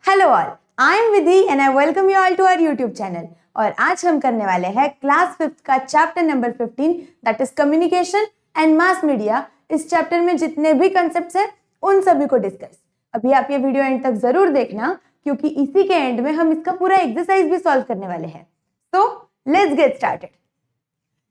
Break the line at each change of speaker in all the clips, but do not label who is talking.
Hello all, I am Vidhi and I welcome you all to our YouTube channel. और आज हम करने वाले हैं क्लास 5th का chapter number 15 that is communication and mass media. इस चैप्टर में जितने भी कंसेप्ट्स हैं उन सभी को डिस्कस। अभी आप ये वीडियो एंड तक जरूर देखना क्योंकि इसी के एंड में हम इसका पूरा एक्सरसाइज भी सॉल्व करने वाले हैं। तो लेट्स गेट स्टार्टेड।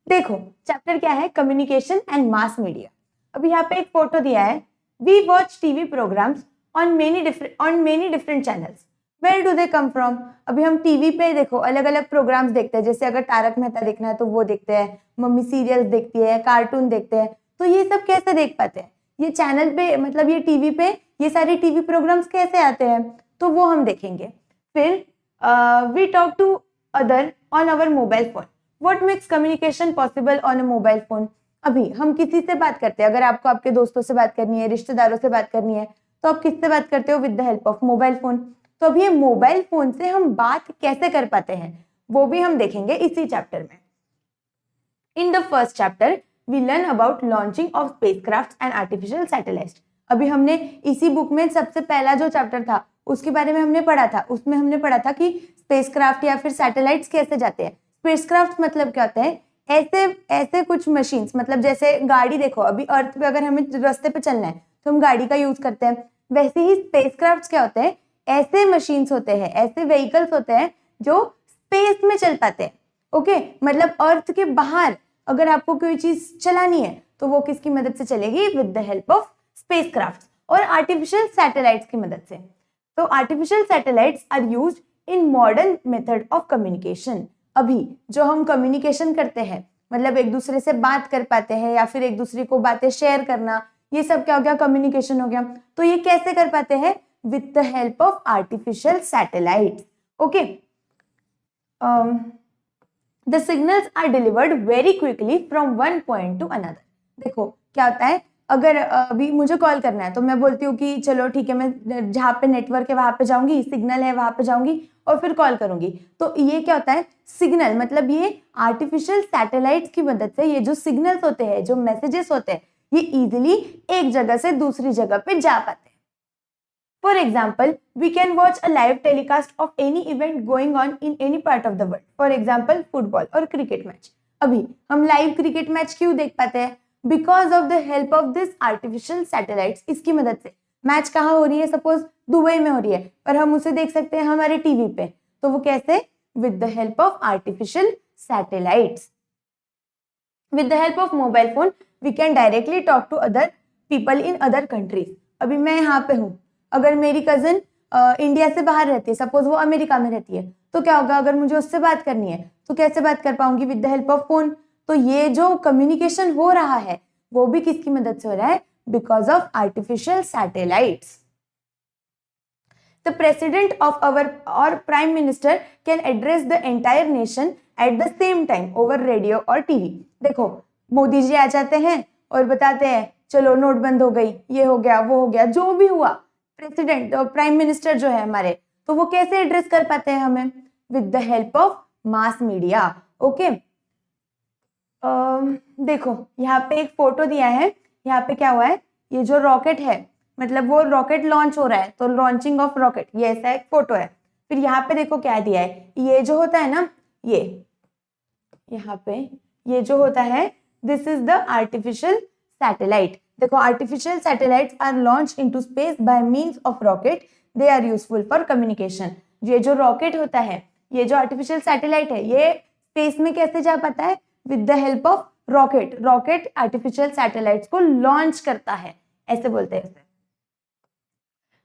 देखो चैप्टर क्या है, कम्युनिकेशन एंड मास मीडिया। अभी यहाँ पे एक फोटो दिया है, we watch TV programmes on many different channels. Where do they come from? अभी हम टीवी पे देखो अलग अलग प्रोग्राम्स देखते हैं, जैसे अगर तारक मेहता देखना है तो वो देखते हैं, मम्मी सीरियल्स देखती है, कार्टून देखते हैं। तो ये सब कैसे देख पाते हैं? ये चैनल पे मतलब ये टीवी पे ये सारे टीवी प्रोग्राम्स कैसे आते हैं, तो वो हम देखेंगे। फिर we talk to other on our mobile phone. What makes communication possible on a mobile phone? अभी हम किसी से बात करते हैं, अगर आपको आपके दोस्तों से बात करनी है, रिश्तेदारों से बात करनी है, तो आप किससे बात करते हो? With the help of mobile phone. तो अभी ये मोबाइल फोन से हम बात कैसे कर पाते हैं वो भी हम देखेंगे इसी चैप्टर में। In the first chapter we learn about launching of spacecraft and artificial satellites. अभी हमने इसी बुक में सबसे पहला जो चैप्टर था उसके बारे में हमने पढ़ा था। उसमें हमने पढ़ा था कि स्पेसक्राफ्ट या फिर सैटेलाइट्स कैसे जाते हैं। स्पेसक्राफ्ट मतलब क्या होता है? ऐसे कुछ मशीन्स, मतलब जैसे गाड़ी देखो, अभी अर्थ पे अगर हमें रास्ते पे चलना है तो हम गाड़ी का यूज करते हैं, वैसे ही स्पेसक्राफ्ट क्या होते हैं? ऐसे मशीन्स होते हैं, ऐसे व्हीकल्स होते हैं जो स्पेस में चल पाते हैं। ओके, मतलब अर्थ के बाहर अगर आपको कोई चीज चलानी है तो वो किसकी मदद से चलेगी? With the help of spacecraft और आर्टिफिशियल सैटेलाइट्स की मदद से। तो artificial satellites are used in modern method of communication. अभी जो हम कम्युनिकेशन करते हैं, मतलब एक दूसरे से बात कर पाते हैं या फिर एक दूसरे को बातें शेयर करना, ये सब क्या हो गया? कम्युनिकेशन हो गया। तो ये कैसे कर पाते हैं? With the help of artificial satellites. Okay, the signals are delivered very quickly from one point to another. देखो क्या होता है, अगर अभी मुझे कॉल करना है तो मैं बोलती हूँ कि चलो ठीक है, मैं जहाँ पे नेटवर्क है वहां पे जाऊंगी, सिग्नल है वहां पे जाऊंगी और फिर कॉल करूंगी। तो ये क्या होता है? सिग्नल, मतलब ये आर्टिफिशियल सैटेलाइट्स की मदद से ये जो सिग्नल्स होते हैं, जो मैसेजेस होते हैं, ये इजिली एक जगह से दूसरी जगह पे जा पाते हैं। For example, we can watch a live telecast of any event going on in any part of the world. For example, football और cricket match. अभी हम लाइव क्रिकेट मैच क्यों देख पाते हैं? Because of the help of this artificial satellites. इसकी मदद से मैच कहाँ हो रही है? सपोज दुबई में हो रही है, पर हम उसे देख सकते हैं हमारे टीवी पे। तो वो कैसे? With the help of artificial satellites. With the help of mobile phone, we can directly talk to other people in other countries. अभी मैं यहाँ पे हूँ, अगर मेरी कजिन इंडिया से बाहर रहती है, सपोज वो अमेरिका में रहती है, तो क्या होगा? अगर मुझे उससे बात करनी है तो कैसे बात कर पाऊंगी? With the help of phone. तो ये जो कम्युनिकेशन हो रहा है वो भी किसकी मदद से हो रहा है? Because of artificial satellites. The president of our or prime minister can address the entire nation at the same time over radio और टीवी। देखो मोदी जी आ जाते हैं और बताते हैं चलो नोट बंद हो गई, ये हो गया, वो हो गया, जो भी हुआ, प्रेसिडेंट और प्राइम मिनिस्टर जो है हमारे, तो वो कैसे एड्रेस कर पाते हैं हमें? With the help of mass media. Okay, देखो यहाँ पे एक फोटो दिया है, यहाँ पे क्या हुआ है? ये जो रॉकेट है, मतलब वो रॉकेट लॉन्च हो रहा है, तो लॉन्चिंग ऑफ रॉकेट, ये ऐसा एक फोटो है। फिर यहाँ पे देखो क्या दिया है, ये जो होता है ना, ये यहाँ पे ये जो होता है, this is the artificial satellite. देखो artificial satellites are launch into space by means of rocket, they are useful for communication. ये जो रॉकेट होता है, ये जो आर्टिफिशियल सैटेलाइट है, ये स्पेस में कैसे जा पाता है? With the help of rocket. Rocket artificial satellites को लॉन्च करता है, ऐसे बोलते हैं इसे।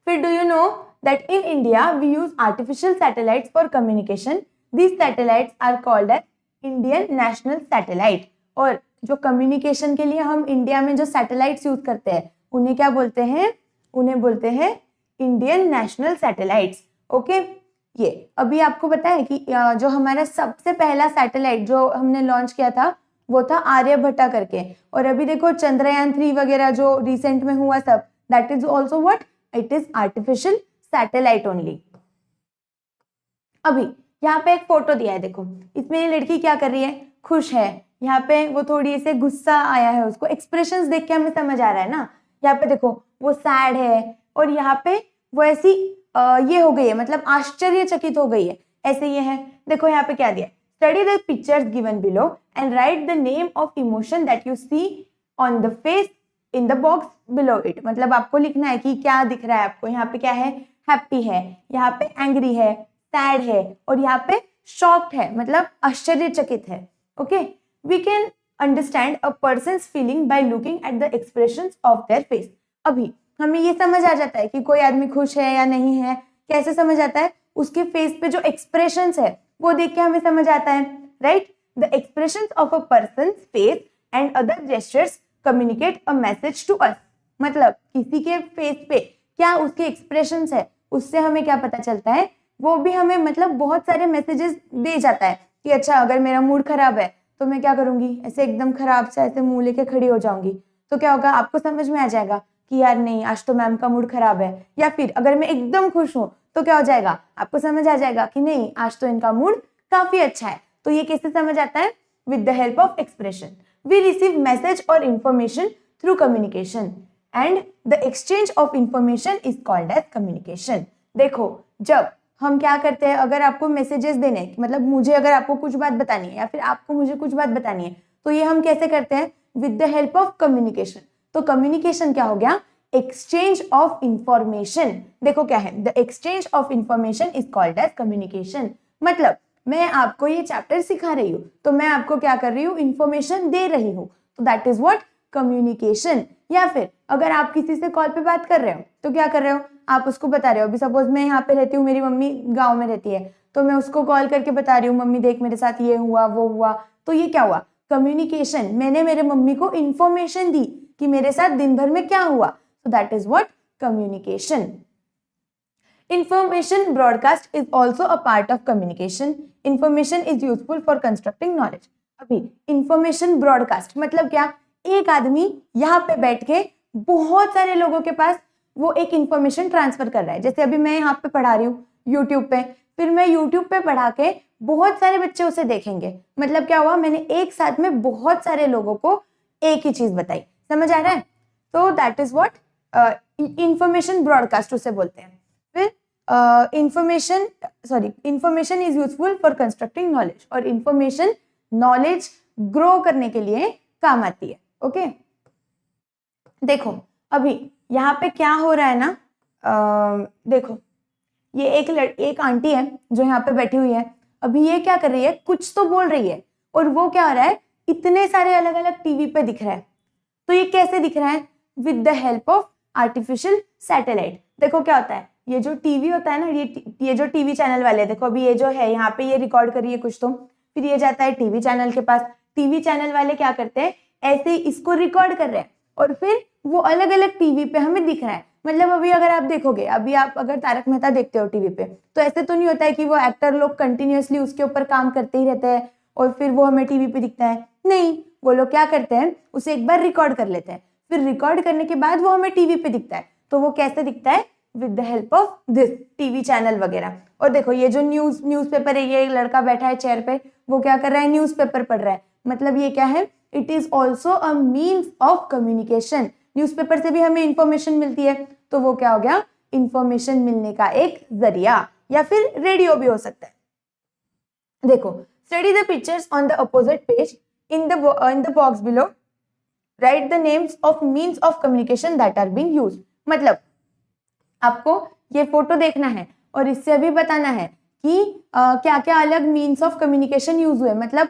फिर do you know that in India we use artificial satellites for communication. These satellites are called as Indian national satellite. और जो कम्युनिकेशन के लिए हम इंडिया में जो सैटेलाइट्स यूज करते हैं उन्हें क्या बोलते हैं? उन्हें बोलते हैं इंडियन नेशनल सैटेलाइट्स। ओके, ये अभी आपको पता है कि जो हमारा सबसे पहला सैटेलाइट जो हमने लॉन्च किया था वो था आर्यभट्टा करके। और अभी देखो चंद्रयान 3 वगैरह जो रिसेंट में हुआ सब, that is also what? It is artificial satellite only. अभी यहाँ पे एक फोटो दिया है, देखो इसमें ये लड़की क्या कर रही है? खुश है। यहाँ पे वो थोड़ी से गुस्सा आया है, उसको एक्सप्रेशंस देख के हमें समझ आ रहा है ना। यहाँ पे देखो वो सैड है और यहाँ पे वो ऐसी ये हो गई है, मतलब आश्चर्यचकित हो गई है, ऐसे ये है। देखो यहाँ पे क्या दिया, study the pictures given below and write the name of emotion that you see on the face in the box below it. मतलब आपको लिखना है कि क्या दिख रहा है आपको। यहाँ पे क्या है, हैप्पी है, यहाँ पे एंग्री है, सैड है, और यहाँ पे शॉक्ड है, मतलब आश्चर्यचकित है। Okay, we can understand a person's feeling by looking at the expressions of their face. अभी हमें ये समझ आ जाता है कि कोई आदमी खुश है या नहीं है। कैसे समझ आता है, उसके फेस पे जो एक्सप्रेशंस है वो देख के हमें समझ आता है, right. The expressions of a person's face and other gestures communicate a message to us. मतलब किसी के फेस पे क्या उसके एक्सप्रेशंस है, उससे हमें क्या पता चलता है, वो भी हमें मतलब बहुत सारे मैसेजेस दे जाता है कि अच्छा अगर मेरा मूड खराब है तो मैं क्या करूंगी, ऐसे एकदम खराब से ऐसे मुंह लेके खड़ी हो जाऊंगी, तो क्या होगा, आपको समझ में आ जाएगा कि यार नहीं आज तो मैम का मूड खराब है। या फिर अगर मैं एकदम खुश हूं तो क्या हो जाएगा, आपको समझ आ जाएगा कि नहीं आज तो इनका मूड काफी अच्छा है। तो ये कैसे समझ आता है, with the help of expression. We receive message और information through communication and the exchange of information is called as communication. देखो जब हम क्या करते हैं, अगर आपको मैसेजेस देने हैं, मतलब मुझे अगर आपको कुछ बात बतानी है या फिर आपको मुझे कुछ बात बतानी है, तो ये हम कैसे करते हैं, with the help of communication. तो कम्युनिकेशन क्या हो गया, एक्सचेंज ऑफ इंफॉर्मेशन। देखो क्या है, the exchange of information is called as communication. मतलब मैं आपको ये चैप्टर सिखा रही हूँ तो मैं आपको क्या कर रही हूँ, इंफॉर्मेशन दे रही हूँ, तो दैट इज व्हाट, कम्युनिकेशन। या फिर अगर आप किसी से कॉल पे बात कर रहे हो तो क्या कर रहे हो, आप उसको बता रहे हो। अभी सपोज मैं यहाँ पे रहती हूँ, मेरी मम्मी गाँव में रहती है, तो मैं उसको कॉल करके बता रही हूँ, मम्मी देख मेरे साथ ये हुआ वो हुआ, तो ये क्या हुआ, कम्युनिकेशन। मैंने मेरे मम्मी को इंफॉर्मेशन दी कि मेरे साथ दिन भर में क्या हुआ, so that is what communication. Information broadcast is also a part of communication. Information is useful for constructing knowledge. अभी information broadcast मतलब क्या, एक आदमी यहाँ पे बैठ के बहुत सारे लोगों के पास वो एक इंफॉर्मेशन ट्रांसफर कर रहा है। जैसे अभी मैं यहाँ पे पढ़ा रही हूँ यूट्यूब पे, फिर मैं यूट्यूब पे पढ़ा के बहुत सारे बच्चे उसे देखेंगे। मतलब क्या हुआ, मैंने एक साथ में बहुत सारे लोगों को एक ही चीज बताई। समझ आ रहा है, तो that is what information broadcast उसे बोलते हैं। फिर information is useful for constructing knowledge, और इंफॉर्मेशन नॉलेज ग्रो करने के लिए काम आती है। ओके देखो अभी यहाँ पे क्या हो रहा है ना, देखो ये एक आंटी है जो यहाँ पे बैठी हुई है। अभी ये क्या कर रही है, कुछ तो बोल रही है, और वो क्या हो रहा है, इतने सारे अलग अलग टीवी पे दिख रहा है। तो ये कैसे दिख रहा है, with the help of artificial satellite. देखो क्या होता है, ये जो टीवी होता है ना, ये जो टीवी चैनल वाले, देखो अभी ये जो है यहाँ पे ये रिकॉर्ड कर रही है कुछ, तो फिर ये जाता है टीवी चैनल के पास। टीवी चैनल वाले क्या करते हैं, ऐसे ही इसको रिकॉर्ड कर रहे हैं, और फिर वो अलग अलग टीवी पे हमें दिख रहा है। मतलब अभी अगर आप देखोगे, अभी आप अगर तारक मेहता देखते हो टीवी पे, तो ऐसे तो नहीं होता है कि वो एक्टर लोग कंटिन्यूअसली उसके ऊपर काम करते ही रहते हैं और फिर वो हमें टीवी पे दिखता है। नहीं, वो लोग क्या करते हैं, उसे एक बार रिकॉर्ड कर लेते हैं, फिर रिकॉर्ड करने के बाद वो हमें टीवी पे दिखता है। तो वो कैसे दिखता है, with the help of this TV channel वगैरह। और देखो ये जो न्यूज़पेपर है, ये लड़का बैठा है चेयर पे, वो क्या कर रहा है, न्यूज़पेपर पढ़ रहा है। मतलब ये क्या है, it is also a means of communication. Newspaper से भी हमें इंफॉर्मेशन मिलती है, तो वो क्या हो गया, इंफॉर्मेशन मिलने का एक जरिया, या फिर रेडियो भी हो सकता है। देखो, study the pictures on the opposite page in the box below. Write the names of means of communication that are being used. मतलब आपको ये फोटो देखना है और इससे अभी बताना है कि क्या क्या अलग मीन्स ऑफ कम्युनिकेशन यूज हुए, मतलब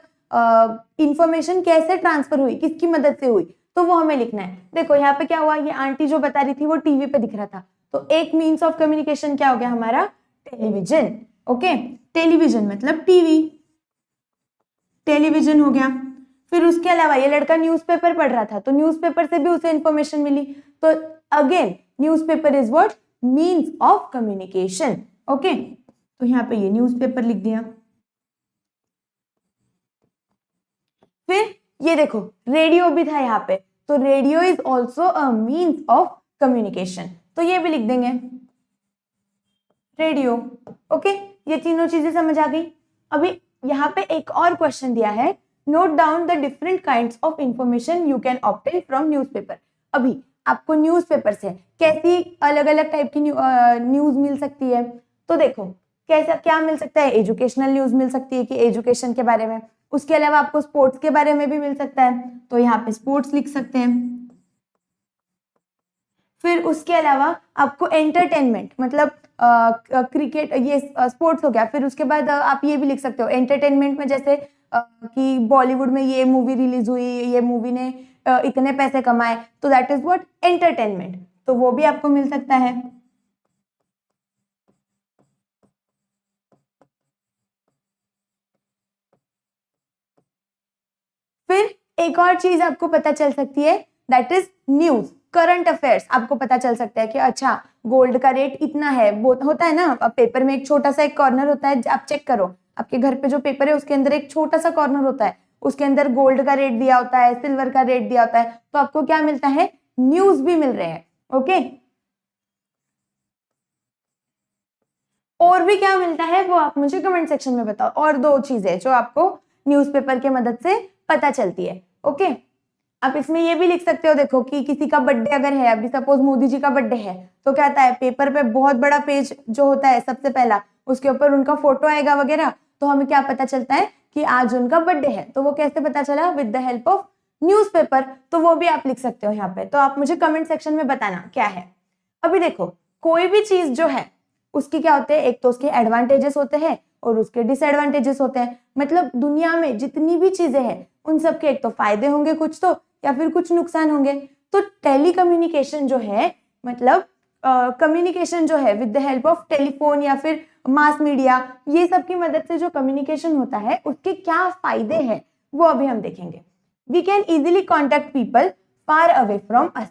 इंफॉर्मेशन कैसे ट्रांसफर हुई, किसकी मदद से हुई, तो वो हमें लिखना है। देखो यहाँ पे क्या हुआ, ये आंटी जो बता रही थी वो टीवी पे दिख रहा था, तो एक मीन्स ऑफ कम्युनिकेशन क्या हो गया हमारा, टेलीविजन। ओके, टेलीविजन मतलब टीवी, टेलीविजन हो गया। फिर उसके अलावा ये लड़का न्यूज़पेपर पढ़ रहा था, तो न्यूज़पेपर से भी उसे इंफॉर्मेशन मिली। तो again newspaper is what, means of communication. Okay, तो यहाँ पे ये न्यूज़पेपर लिख दिया। फिर ये देखो रेडियो भी था यहाँ पे, तो radio is also a means of communication, तो ये भी लिख देंगे रेडियो। ओके, ये तीनों चीजें समझ आ गई। अभी यहाँ पे एक और क्वेश्चन दिया है, note down the different kinds of information you can obtain from newspaper. अभी आपको न्यूज़पेपर से कैसी अलग अलग टाइप की न्यूज़ मिल सकती है। तो देखो कैसा क्या मिल सकता है, एजुकेशनल न्यूज़ मिल सकती है कि एजुकेशन के बारे में, उसके अलावा आपको स्पोर्ट्स के बारे में भी मिल सकता है, तो यहाँ पे स्पोर्ट्स लिख सकते हैं। फिर उसके अलावा आपको एंटरटेनमेंट मतलब क्रिकेट, ये स्पोर्ट्स हो गया। फिर उसके बाद आप ये भी लिख सकते हो एंटरटेनमेंट में, जैसे कि बॉलीवुड में ये मूवी रिलीज हुई, ये मूवी ने इतने पैसे कमाए, तो दैट इज व्हाट एंटरटेनमेंट, तो वो भी आपको मिल सकता है। फिर एक और चीज आपको पता चल सकती है, that is news, current affairs आपको पता चल सकता है कि अच्छा गोल्ड का रेट इतना है। वो होता है ना पेपर में एक छोटा सा एक कॉर्नर होता है, आप चेक करो आपके घर पे जो पेपर है उसके अंदर एक छोटा सा कॉर्नर होता है, उसके अंदर गोल्ड का रेट दिया होता है, सिल्वर का रेट दिया होता है, तो आपको क्या मिलता है, न्यूज भी मिल रहे हैं। ओके, और भी क्या मिलता है वो आप मुझे कमेंट सेक्शन में बताओ, और दो चीजें जो आपको न्यूज़पेपर के मदद से पता चलती है। ओके, आप इसमें ये भी लिख सकते हो, देखो कि किसी का बर्थडे अगर है, अभी सपोज मोदी जी का बर्थडे है, तो क्या आता है पेपर पे बहुत बड़ा पेज जो होता है सबसे पहला, उसके ऊपर उनका फोटो आएगा वगैरह, तो हमें क्या पता चलता है कि आज उनका बर्थडे है। तो वो कैसे पता चला, with the help of newspaper, तो वो भी आप लिख सकते हो यहाँ पे। तो आप मुझे कमेंट सेक्शन में बताना क्या है। अभी देखो कोई भी चीज जो है उसकी क्या होते हैं, एक तो उसके एडवांटेजेस होते हैं और उसके डिसएडवांटेजेस होते हैं। मतलब दुनिया में जितनी भी चीजें हैं उन सबके एक तो फायदे होंगे कुछ तो, या फिर कुछ नुकसान होंगे। तो टेलीकम्युनिकेशन जो है, मतलब कम्युनिकेशन जो है with the help of telephone या फिर मास मीडिया, ये सब की मदद से जो कम्युनिकेशन होता है उसके क्या फायदे हैं वो अभी हम देखेंगे। We can easily contact people far away from us,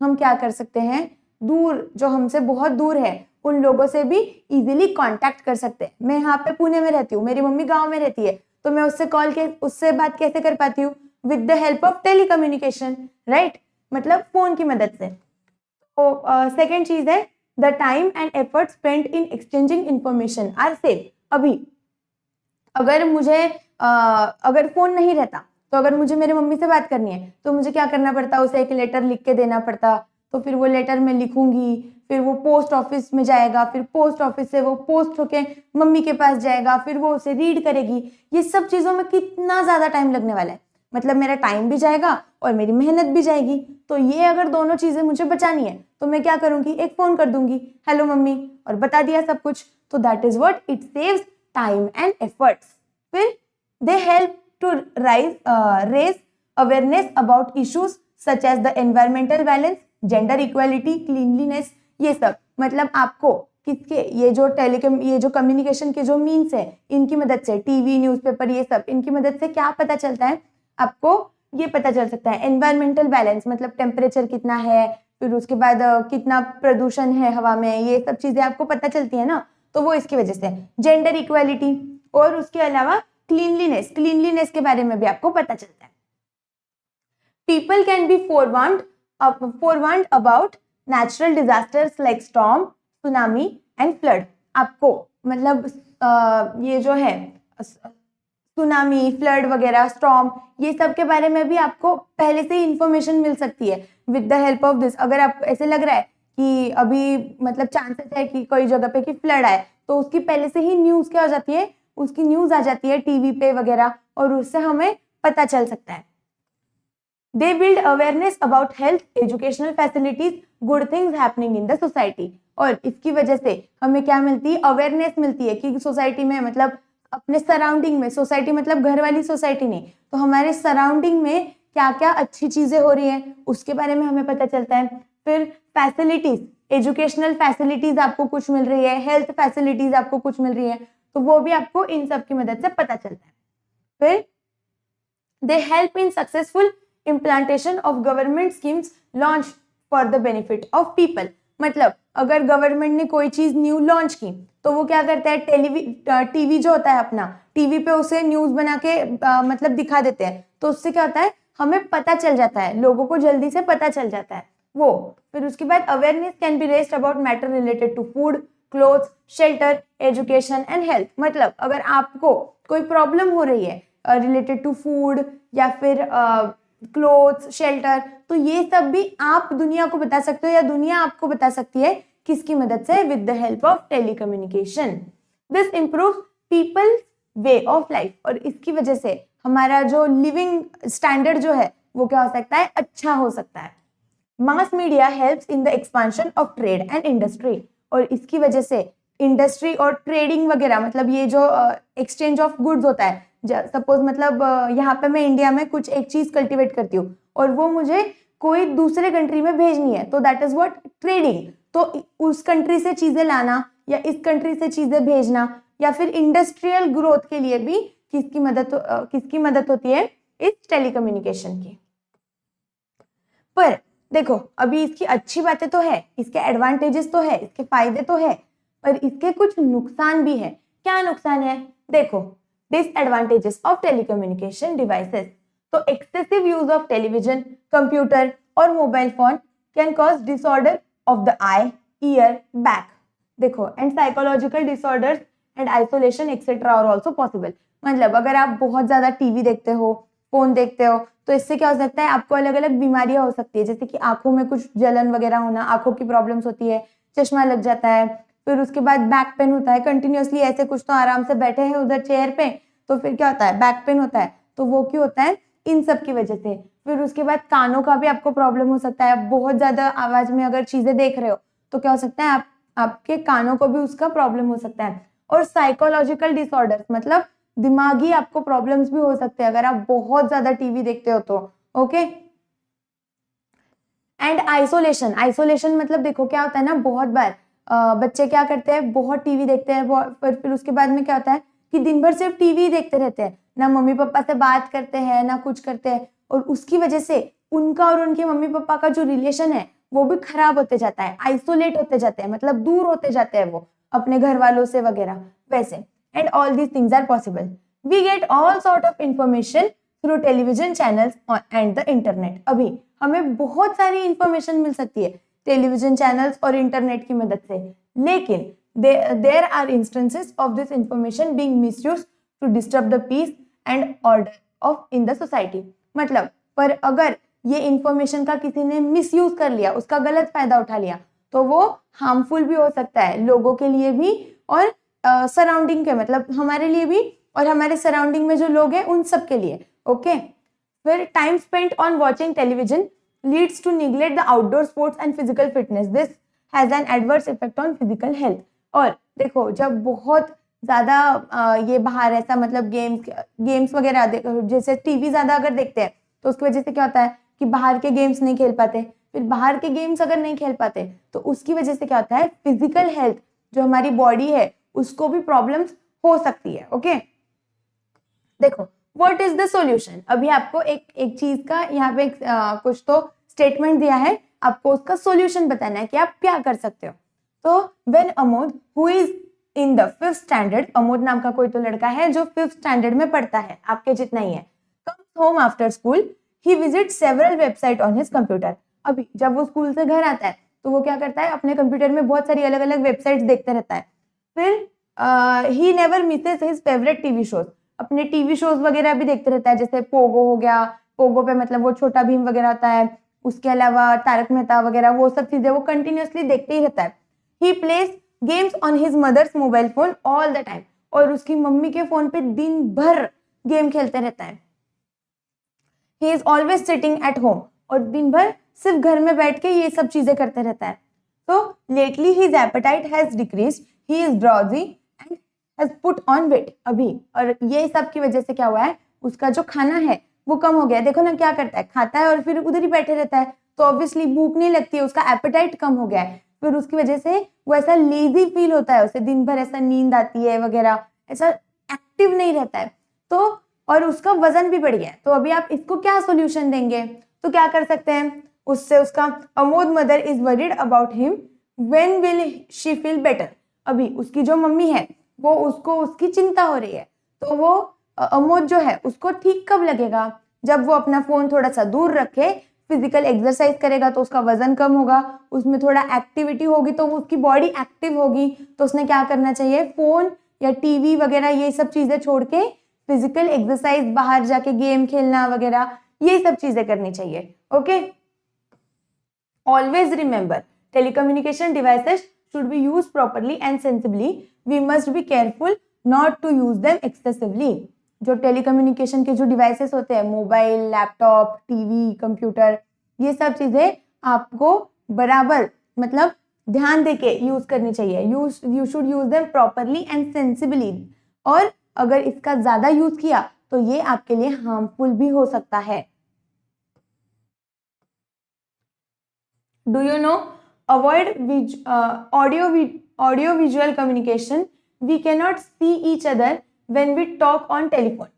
हम क्या कर सकते हैं, दूर जो हमसे बहुत दूर है उन लोगों से भी इजीली कांटेक्ट कर सकते हैं। मैं यहाँ पे पुणे में रहती हूँ, मेरी मम्मी गांव में रहती है, तो मैं उससे कॉल के उससे बात कैसे कर पाती हूँ, with the help of telecommunication, right, मतलब फोन की मदद से। तो सेकेंड चीज है, the time and effort spent in exchanging information are save. अभी अगर मुझे अगर फोन नहीं रहता, तो अगर मुझे मेरी मम्मी से बात करनी है तो मुझे क्या करना पड़ता, उसे एक लेटर लिख के देना पड़ता, तो फिर वो लेटर मैं लिखूंगी, फिर वो पोस्ट ऑफिस में जाएगा, फिर पोस्ट ऑफिस से वो पोस्ट होके मम्मी के पास जाएगा, फिर वो उसे रीड करेगी। ये सब चीजों में कितना ज्यादा टाइम लगने वाला है, मतलब मेरा टाइम भी जाएगा और मेरी मेहनत भी जाएगी। तो ये अगर दोनों चीजें मुझे बचानी है तो मैं क्या करूंगी, एक फोन कर दूंगी, हेलो मम्मी, और बता दिया सब कुछ। तो that is what it saves time and efforts. फिर they help to raise awareness about issues such as the environmental balance, gender equality, cleanliness, ये सब मतलब आपको किसके, ये जो कम्युनिकेशन के जो मीन्स है इनकी मदद से, टीवी न्यूज़पेपर ये सब, इनकी मदद से क्या पता चलता है आपको, ये पता चल सकता है एनवायरमेंटल बैलेंस, मतलब टेम्परेचर कितना है, फिर उसके बाद कितना प्रदूषण है हवा में, ये सब चीजें आपको पता चलती है ना, तो वो इसकी वजह से। जेंडर इक्वालिटी, और उसके अलावा क्लीनलीनेस के बारे में भी आपको पता चलता है। People can be forewarned about natural disasters like storm, tsunami and flood. आपको मतलब ये जो है सुनामी, फ्लड वगैरह, स्टॉर्म, ये सब के बारे में भी आपको पहले से ही इंफॉर्मेशन मिल सकती है with the help of this. अगर आपको ऐसे लग रहा है कि अभी मतलब चांसेस है कि कोई जगह पे कि फ्लड आए, तो उसकी पहले से ही न्यूज क्या हो जाती है, उसकी न्यूज आ जाती है टीवी पे वगैरह, और उससे हमें पता चल सकता है। They build awareness about health, educational facilities, good things happening in the society. और इसकी वजह से हमें क्या मिलती है, अवेयरनेस मिलती है कि सोसाइटी में, मतलब अपने सराउंडिंग में, सोसाइटी मतलब घर वाली सोसाइटी नहीं, तो हमारे सराउंडिंग में क्या क्या अच्छी चीजें हो रही हैं उसके बारे में हमें पता चलता है। फिर फैसिलिटीज, एजुकेशनल फैसिलिटीज आपको कुछ मिल रही है, हेल्थ फैसिलिटीज आपको कुछ मिल रही है, तो वो भी आपको इन सब की मदद से पता चलता है। फिर they help in successful implantation of government schemes launch for the benefit of people. मतलब अगर गवर्नमेंट ने कोई चीज न्यू लॉन्च की तो वो क्या करता है, टीवी जो होता है अपना, टीवी पे उसे न्यूज बना के मतलब दिखा देते हैं, तो उससे क्या होता है, हमें पता चल जाता है, लोगों को जल्दी से पता चल जाता है वो। फिर उसके बाद awareness can be raised about matter related to food, clothes, shelter, education and health. मतलब अगर आपको कोई प्रॉब्लम हो रही है रिलेटेड टू फूड या फिर क्लोथ्स, शेल्टर, तो ये सब भी आप दुनिया को बता सकते हो या दुनिया आपको बता सकती है किसकी मदद से, with the help of telecommunication. This improve people way of life, और इसकी वजह से हमारा जो लिविंग स्टैंडर्ड जो है वो क्या हो सकता है, अच्छा हो सकता है। मास media helps in the expansion of trade and industry, और इसकी वजह से इंडस्ट्री और ट्रेडिंग वगैरह, मतलब ये जो एक्सचेंज ऑफ गुड्स होता है, सपोज मतलब यहाँ पे मैं इंडिया में कुछ एक चीज कल्टीवेट करती हूँ और वो मुझे कोई दूसरे कंट्री में भेजनी है, तो दैट इज व्हाट, ट्रेडिंग। तो उस कंट्री से चीजें लाना या इस कंट्री से चीजें भेजना, या फिर इंडस्ट्रियल ग्रोथ के लिए भी किसकी मदद होती है, इस टेलीकम्युनिकेशन की। पर देखो अभी इसकी अच्छी बातें तो है, इसके एडवांटेजेस तो है, इसके फायदे तो है, पर इसके कुछ नुकसान भी है। क्या नुकसान है, देखो, डिसएडवांटेजेस ऑफ टेलीकम्युनिकेशन डिवाइसेस। तो excessive use of television, computer और mobile phone can cause disorder of the eye, ear, back. देखो, and psychological disorders and isolation etcetera are also possible. मतलब अगर आप बहुत ज्यादा टीवी देखते हो, फोन देखते हो, तो इससे क्या हो सकता है, आपको अलग अलग बीमारियां हो सकती है, जैसे कि आंखों में कुछ जलन वगैरह होना, आंखों की प्रॉब्लम्स होती है, चश्मा लग जाता है, फिर उसके बाद बैक पेन होता है, कंटिन्यूअसली ऐसे कुछ तो आराम से बैठे हैं उधर चेयर पे, तो फिर क्या होता है, बैक पेन होता है। तो वो क्यों होता है, इन सब की वजह से। फिर उसके बाद कानों का भी आपको प्रॉब्लम हो सकता है, बहुत ज्यादा आवाज में अगर चीजें देख रहे हो तो क्या हो सकता है, आपके कानों को भी उसका प्रॉब्लम हो सकता है। और साइकोलॉजिकल डिसऑर्डर्स, मतलब दिमागी आपको प्रॉब्लम्स भी हो सकते हैं अगर आप बहुत ज्यादा टीवी देखते हो तो। Okay, and isolation. आइसोलेशन मतलब देखो क्या होता है ना, बहुत बार बच्चे क्या करते हैं, बहुत टीवी देखते हैं, फिर उसके बाद में क्या होता है कि दिन भर सिर्फ टीवी देखते रहते हैं, ना मम्मी पापा से बात करते हैं ना कुछ करते हैं, और उसकी वजह से उनका और उनके मम्मी पापा का जो रिलेशन है वो भी खराब होते जाता है, आइसोलेट होते जाते हैं, मतलब दूर होते जाते हैं वो अपने घर वालों से वगैरह वैसे। And all these things are possible. We get all sort of information through television channels and the internet. अभी हमें बहुत सारी इंफॉर्मेशन मिल सकती है टेलीविजन चैनल्स और इंटरनेट की मदद से, लेकिन there are instances of this information being misused to disturb the peace and order of in the society. मतलब पर अगर ये इंफॉर्मेशन का किसी ने मिसयूज कर लिया, उसका गलत फायदा उठा लिया, तो वो हार्मफुल भी हो सकता है लोगों के लिए भी और सराउंडिंग के, मतलब हमारे लिए भी और हमारे सराउंडिंग में जो लोग हैं उन सब के लिए। ओके, फिर time spent on watching television leads to neglect the outdoor sports and physical fitness. This has an adverse effect on physical health. और देखो जब बहुत ज्यादा ये बाहर ऐसा मतलब गेम्स वगैरह जैसे टीवी ज्यादा अगर देखते हैं तो उसकी वजह से क्या होता है कि बाहर के गेम्स नहीं खेल पाते, फिर बाहर के गेम्स अगर नहीं खेल पाते तो उसकी वजह से क्या होता है, फिजिकल हेल्थ जो हमारी बॉडी है उसको भी प्रॉब्लम्स हो सकती है। ओके, देखो व्हाट इज द सॉल्यूशन। अभी आपको एक चीज का यहाँ पे कुछ तो स्टेटमेंट दिया है, आपको उसका सॉल्यूशन बताना है कि आप क्या कर सकते हो। तो when Amod who is in the 5th standard, Amod नाम का कोई तो लड़का है जो 5th स्टैंडर्ड में पढ़ता है, आपके जितना ही है, comes home after school he visit several website on his computer. अभी जब वो स्कूल से घर आता है तो वो क्या करता है, अपने कंप्यूटर में बहुत सारी अलग अलग वेबसाइट्स देखते रहता है। फिर he never Mrs his favourite TV shows, अपने टीवी शोज वगैरह भी देखते रहता है, जैसे पोगो हो गया, पोगो पे मतलब वो छोटा भीम वगैरह होता है, उसके अलावा तारक मेहता वगैरह, वो सब चीजें वो कंटिन्यूअसली देखते ही रहता है। He plays games on his mother's mobile phone all the time, और उसकी मम्मी के फोन पे दिन भर गेम खेलते रहता है। He is always sitting at home, और दिन भर सिर्फ घर में बैठ के ये सब चीजें करते रहता है। तो lately his appetite has decreased, he is drowsy and has put on weight. अभी और ये सब की वजह से क्या हुआ है, उसका जो खाना है वो कम हो गया। देखो ना क्या करता है, खाता है और फिर उधर ही बैठे रहता है, तो ऑब्वियसली भूख नहीं लगती है, उसका एपेटाइट कम हो गया है। फिर उसकी वजह से वो ऐसा लेजी फील होता है, उसे दिन भर ऐसा नींद आती है वगैरह, ऐसा एक्टिव नहीं रहता है, तो और उसका वजन भी बढ़ गया है। तो अभी आप इसको क्या सोल्यूशन देंगे, तो क्या कर सकते हैं उससे, उसका Amod mother is worried about him, when will she feel better. अभी उसकी जो मम्मी है वो उसको उसकी चिंता हो रही है, तो वो अमोद जो है उसको ठीक कब लगेगा, जब वो अपना फोन थोड़ा सा दूर रखे, फिजिकल एक्सरसाइज करेगा तो उसका वजन कम होगा, उसमें थोड़ा एक्टिविटी होगी तो उसकी बॉडी एक्टिव होगी। तो उसने क्या करना चाहिए, फोन या टीवी वगैरह ये सब चीजें छोड़ के फिजिकल एक्सरसाइज, बाहर जाके गेम खेलना वगैरह, ये सब चीजें करनी चाहिए। Okay, always remember telecommunication devices should be used properly and sensibly. We must be careful not to use them excessively. जो टेलीकम्युनिकेशन के जो डिवाइसेस होते हैं, मोबाइल, लैपटॉप, टीवी, कंप्यूटर, ये सब चीजें आपको बराबर मतलब ध्यान देके यूज करनी चाहिए। You should use them properly and sensibly. और अगर इसका ज्यादा यूज किया तो ये आपके लिए हार्मफुल भी हो सकता है। Do you no, avoid audio visual communication. We cannot see each other when we talk on telephone.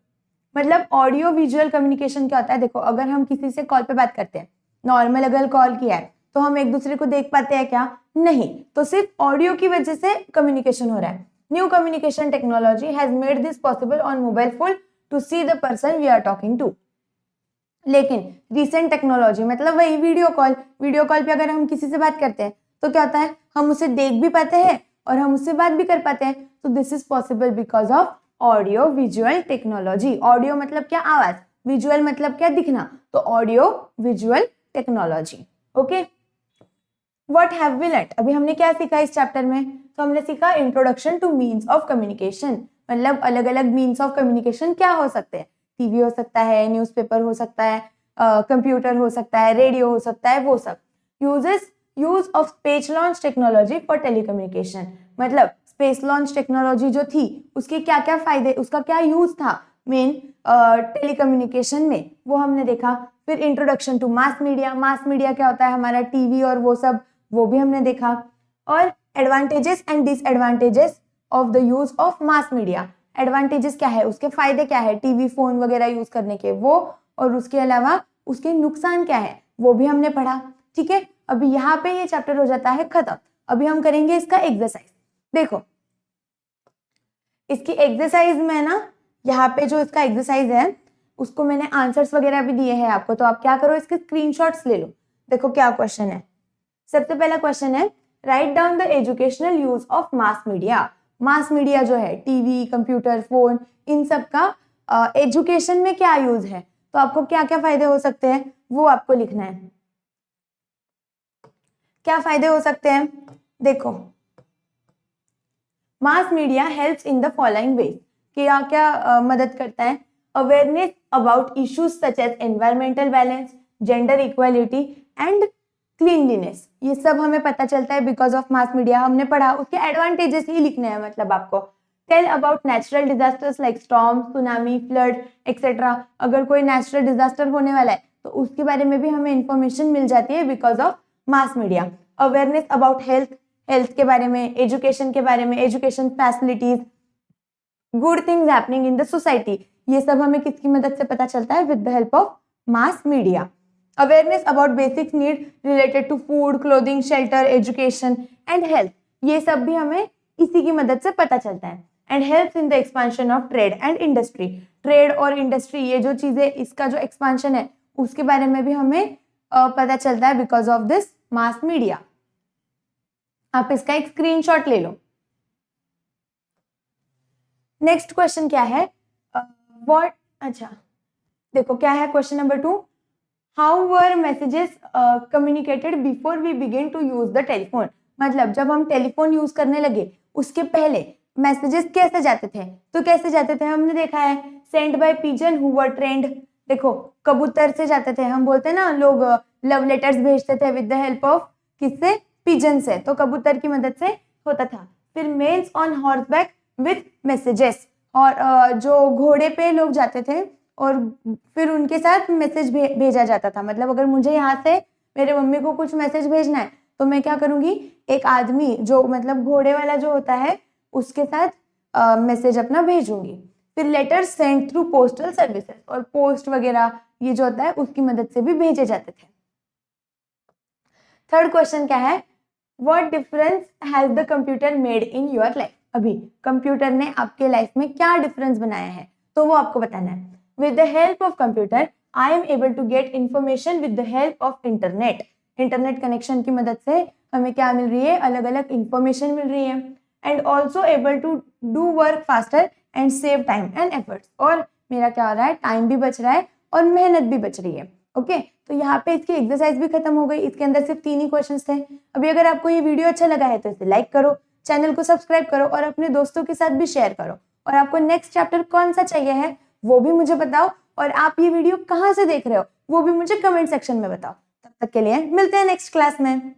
मतलब ऑडियो विजुअल कम्युनिकेशन क्या होता है? देखो, अगर हम किसी से कॉल पे बात करते हैं, नॉर्मल अगर कॉल किया है तो हम एक दूसरे को देख पाते हैं क्या? नहीं, तो सिर्फ ऑडियो की वजह से कम्युनिकेशन हो रहा है। New communication technology has made this possible on mobile phone to see the person we are talking to. लेकिन रिसेंट टेक्नोलॉजी मतलब वही वीडियो कॉल पे अगर हम किसी से बात करते हैं तो क्या होता है? हम उसे देख भी पाते हैं और हम उससे बात भी कर पाते हैं। तो this is possible because of audio visual technology. Audio मतलब क्या? आवाज। विजुअल मतलब क्या? दिखना। तो audio visual technology. Okay, what have we learned? अभी हमने क्या सीखा इस चैप्टर में? तो हमने सीखा introduction two means of communication. मतलब अलग अलग मीन्स ऑफ कम्युनिकेशन क्या हो सकते हैं? टीवी हो सकता है, न्यूज़पेपर हो सकता है, कंप्यूटर हो सकता है, रेडियो हो सकता है, वो सब। Use of space launch technology for telecommunication. मतलब स्पेस लॉन्च टेक्नोलॉजी जो थी उसके क्या क्या फायदे, उसका क्या यूज था मेन टेलीकम्युनिकेशन में, वो हमने देखा। फिर introduction to mass media. Mass media क्या होता है? हमारा टीवी और वो सब, वो भी हमने देखा। और advantages and disadvantages of the use of mass media. Advantages क्या है, उसके फायदे क्या है टीवी फोन वगैरह यूज करने के, वो, और उसके अलावा उसके नुकसान क्या है वो भी हमने पढ़ा। ठीक है, अभी यहाँ पे ये चैप्टर हो जाता है खत्म। अभी हम करेंगे इसका एक्सरसाइज। देखो, इसकी एक्सरसाइज में ना, यहाँ पे जो इसका एक्सरसाइज है उसको मैंने आंसर्स वगैरह भी दिए हैं आपको, तो आप क्या करो, इसके स्क्रीनशॉट्स ले लो। देखो क्या क्वेश्चन है। सबसे पहला क्वेश्चन है, write down the educational use of mass media. Mass media जो है टीवी, कंप्यूटर, फोन, इन सब का एजुकेशन में क्या यूज है, तो आपको क्या क्या फायदे हो सकते हैं वो आपको लिखना है। क्या फायदे हो सकते हैं? देखो, mass media helps in the following ways. क्या क्या मदद करता है? Awareness about issues such as environmental balance, gender equality and cleanliness. ये सब हमें पता चलता है बिकॉज ऑफ मास मीडिया। हमने पढ़ा, उसके एडवांटेजेस ही लिखने हैं मतलब आपको। Tell about natural disasters like storm, tsunami, flood etcetera. अगर कोई नेचुरल डिजास्टर होने वाला है तो उसके बारे में भी हमें इंफॉर्मेशन मिल जाती है because of mass media. Awareness about health के बारे में, एजुकेशन के बारे में, education facilities, good things happening in the society, ये सब हमें किसकी मदद से पता चलता है? With the help of mass media. Awareness about basic need related to food, clothing, shelter, education and health, ये सब भी हमें इसी की मदद से पता चलता है। And helps in the expansion of trade and industry. Trade और इंडस्ट्री, ये जो चीजें, इसका जो एक्सपांशन है उसके बारे में भी हमें पता चलता है because of this mass media. आप इसका एक स्क्रीनशॉट ले लो। नेक्स्ट क्वेश्चन क्या है? अच्छा देखो क्या है question number 2। How were messages communicated before we begin to use the telephone. मतलब जब हम टेलीफोन यूज करने लगे उसके पहले मैसेजेस कैसे जाते थे? तो कैसे जाते थे हमने देखा है, send by pigeon who were trained. देखो, कबूतर से जाते थे, हम बोलते हैं ना लोग लव लेटर्स भेजते थे विद द हेल्प ऑफ किससे? पिजन से, तो कबूतर की मदद से होता था। फिर mails on horseback with messages, और जो घोड़े पे लोग जाते थे और फिर उनके साथ मैसेज भेजा जाता था। मतलब अगर मुझे यहाँ से मेरे मम्मी को कुछ मैसेज भेजना है तो मैं क्या करूंगी, एक आदमी जो मतलब घोड़े वाला जो होता है उसके साथ मैसेज अपना भेजूंगी। फिर letter send through postal services, और पोस्ट वगैरह ये जो होता है उसकी मदद से भी भेजे जाते थे। थर्ड क्वेश्चन क्या है? What difference has the computer made in your life. अभी कंप्यूटर ने आपके लाइफ में क्या डिफरेंस बनाया है तो वो आपको बताना है। With the help of computer I am able to get information with the help of internet. Internet connection की मदद से हमें क्या मिल रही है? अलग अलग इंफॉर्मेशन मिल रही है। And also able to do work faster and save time and efforts, और मेरा क्या हो रहा है? टाइम भी बच रहा है और मेहनत भी बच रही है। ओके, तो यहाँ पे इसकी एक्सरसाइज भी खत्म हो गई। इसके अंदर सिर्फ 3 ही क्वेश्चंस थे। अभी अगर आपको ये वीडियो अच्छा लगा है तो इसे लाइक करो, चैनल को सब्सक्राइब करो और अपने दोस्तों के साथ भी शेयर करो। और आपको नेक्स्ट चैप्टर कौन सा चाहिए है वो भी मुझे बताओ, और आप ये वीडियो कहाँ से देख रहे हो वो भी मुझे कमेंट सेक्शन में बताओ। तब तक के लिए मिलते हैं नेक्स्ट क्लास में।